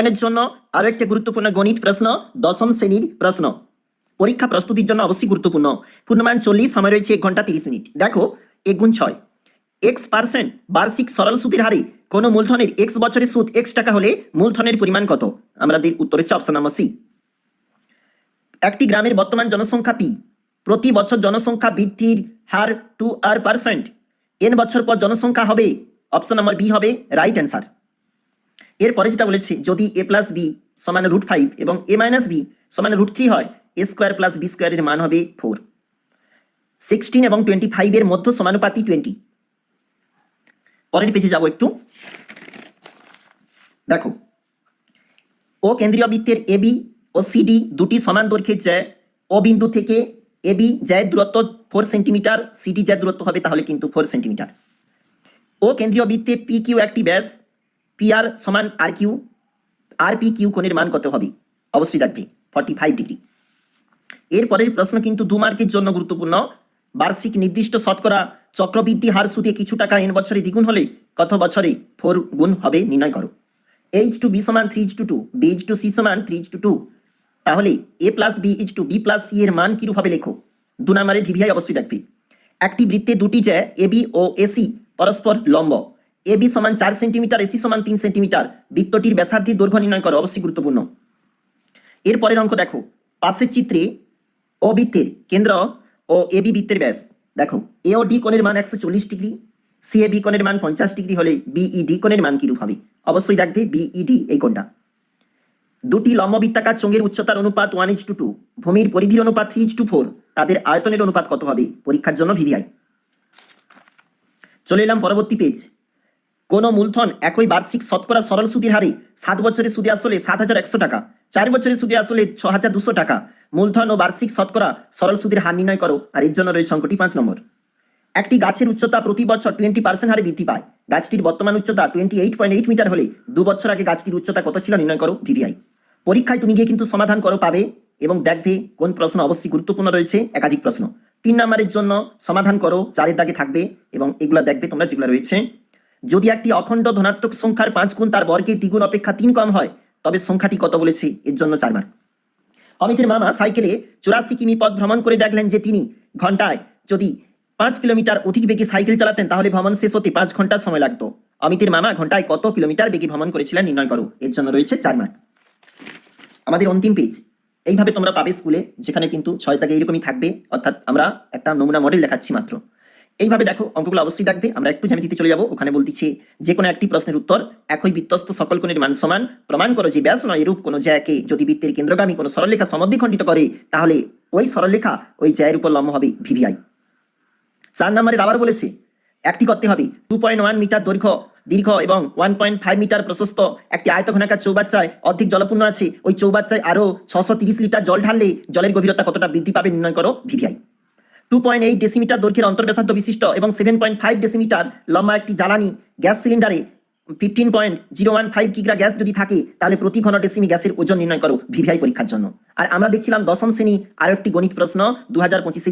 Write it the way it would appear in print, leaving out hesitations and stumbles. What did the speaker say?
মূল্যায়নের জন্য আরো একটা গুরুত্বপূর্ণ গণিত প্রশ্ন, দশম শ্রেণীর প্রশ্ন। পরীক্ষা প্রস্তুতির জন্য অবশ্যই গুরুত্বপূর্ণ। পূর্ণমান 40, সময় রয়েছে 1 ঘন্টা 30 মিনিট। দেখো 1 গুণ 6, x% বার্ষিক সরল সুদের হারে কোন মূলধনের x বছরের সুদ x টাকা হলে মূলধনের পরিমাণ কত? আমাদের উত্তর হচ্ছে অপশন নাম্বার সি। একটি গ্রামের বর্তমান জনসংখ্যা পি, প্রতি বছর জনসংখ্যা বৃদ্ধির হার 2r%, n বছর পর জনসংখ্যা হবে, অপশন নাম্বার বি হবে রাইট অ্যান্সার। এরপরে যেটা বলেছে, যদি a প্লাস বি সমান √5 এবং a মাইনাস বি সমান √3 হয়, a স্কোয়ার প্লাস বি স্কোয়ারের মান হবে 4। 16 এবং 25 এর মধ্য সমানুপাতি 20। পরের পেজে যাব একটু। দেখো, ও কেন্দ্রীয় বৃত্তের এবি ও সিডি দুটি সমান দৈর্ঘ্যের জ্যা, ও বিন্দু থেকে এবি জ্যায়ের দূরত্ব 4 সেন্টিমিটার, সিডি জ্যায়ের দূরত্ব হবে তাহলে কিন্তু 4 সেন্টিমিটার। ও কেন্দ্রীয় বৃত্তে পি কিউ একটি ব্যাস, পি আর সমান আর কিউ, আর পি কিউ কোণের মান কত হবে? অবশ্যই রাখবে 45 ডিগ্রি। এরপরের প্রশ্ন কিন্তু 2 মার্কের জন্য গুরুত্বপূর্ণ। বার্ষিক নির্দিষ্ট শতকরা চক্রবৃদ্ধি হার সুদে কিছু টাকা n বছরে দ্বিগুণ হলে কত বছরে 4 গুণ হবে নির্ণয় করো। h/b সমান 3:2, b/c সমান 3:2। তাহলে a plus b is two b plus c এর মান কিরূপভাবে লেখো? 2 নম্বরে ডিভিআই অবশ্যই রাখবে। একটি বৃত্তে দুটি জ্যা এবি ও এসি পরস্পর লম্ব, এবি সমান 4 সেন্টিমিটার, এসি সমান 3 সেন্টিমিটার, বৃত্তটির ব্যাসার্ধের দৈর্ঘ্য নির্ণয় করো, অবশ্যই গুরুত্বপূর্ণ। এরপরের অঙ্ক দেখো, পাশের চিত্রে ও বৃত্তের কেন্দ্র ও এবি বৃত্তের ব্যাস। দেখো, এ ও ডি কোণের মান 140 ডিগ্রি, সি এ বি কোণের মান 50 ডিগ্রি হলে বিইডি কোণের মান কিরূপ হবে? অবশ্যই রাখবে বিইডি এই কোণটা। দুটি লম্ব বৃত্তাকার চোঙের উচ্চতার অনুপাত 1:2, ভূমির পরিধির অনুপাত 3:4, তাদের আয়তনের অনুপাত কত হবে? পরীক্ষার জন্য ভিভিআই। চলে এলাম পরবর্তী পেজ। কোন মূলধন একই বার্ষিক শতকরা সরল সুদের হারে 7 বছরের সুদে আসলে 7,100 টাকা, 4 বছরের সুদে আসলে 6,200 টাকা। মূলধন ও বার্ষিক শতকরা সরল সুদের হার নির্ণয় করো। আর এর জন্য রয়েছে অঙ্কটি 5 নম্বর। একটি গাছের উচ্চতা প্রতি বছর 20% হারে বৃদ্ধি পায়। গাছটির বর্তমান উচ্চতা 28.8 মিটার হলে 2 বছর আগে গাছটির উচ্চতা কত ছিল নির্ণয় করো, ভিভিআই। পরীক্ষায় তুমি গিয়ে কিন্তু সমাধান করো, পাবে এবং দেখবে কোন প্রশ্ন অবশ্যই গুরুত্বপূর্ণ রয়েছে, একাধিক প্রশ্ন। 3 নম্বরের জন্য সমাধান করো, 4-এর দাগে থাকবে এবং এগুলো দেখবে তোমরা যেগুলো রয়েছে। যদি একটি অখণ্ড ধনাত্মক সংখ্যার 5 গুণ তার বর্গের দ্বিগুণ অপেক্ষা 3 কম হয়, তবে সংখ্যাটি কত বলেছে? এর জন্য 4 মার্ক। অমিতের মামা সাইকেলে 84 কিমি পথ ভ্রমণ করে দেখলেন যে তিনি ঘন্টায় যদি 5 কিলোমিটার অধিক বেগে সাইকেল চালাতেন তাহলে ভ্রমণ শেষ হতে 5 ঘন্টা সময় লাগতো। অমিতের মামা ঘন্টায় কত কিলোমিটার বেগে ভ্রমণ করেছিলেন নির্ণয় করো। এর জন্য রয়েছে 4 মার্ক। আমাদের অন্তিম পেজ। এইভাবে তোমরা পাবে স্কুলে, যেখানে কিন্তু 6 দাগে এইরকমই থাকবে, অর্থাৎ আমরা একটা নমুনা মডেল দেখাচ্ছি মাত্র। এইভাবে দেখো, অঙ্কগুলো অবশ্যই থাকবে। আমরা একটু জ্যামিতিতে চলে যাব। ওখানে বলতেছি যে কোনো একটি প্রশ্নের উত্তর, একই বৃত্তস্থ সকল কোণের মান সমান, প্রমাণ করো যে ব্যাস নয় এরূপ কোনো জ্যাকে যদি বৃত্তের কেন্দ্রগামী কোনো সরলরেখা সমদ্বিখণ্ডিত করে তাহলে ওই সরলরেখা ওই জ্যায়ের উপর লম্ব হবে, ভিভিআই। 4 নম্বরে আবার বলেছে একটি করতে হবে 2.1 মিটার দীর্ঘ এবং 1.5 মিটার প্রশস্ত একটি আয়তঘনাকার চৌবাচ্চায় অর্ধেক জলপূর্ণ আছে। ওই চৌবাচ্চায় আরো 630 লিটার জল ঢাললে জলের গভীরতা কতটা বৃদ্ধি পাবে নির্ণয় করো, ভিভিআই। 2.8 ডেসিমিটার দৈর্ঘ্যের অন্তর্ব্যাসার্ধ বিশিষ্ট এবং 7.5 ডেসিমিটার লম্বা একটি জ্বালানি গ্যাস সিলিন্ডারে 15.015 কিগ্রা গ্যাস যদি থাকে তাহলে প্রতি ঘন ডেসিমি গ্যাসের ওজন নির্ণয় করো, ভিভিআই পরীক্ষার জন্য। আর আমরা দেখছিলাম দশম শ্রেণী আরো একটি গণিত প্রশ্ন 2025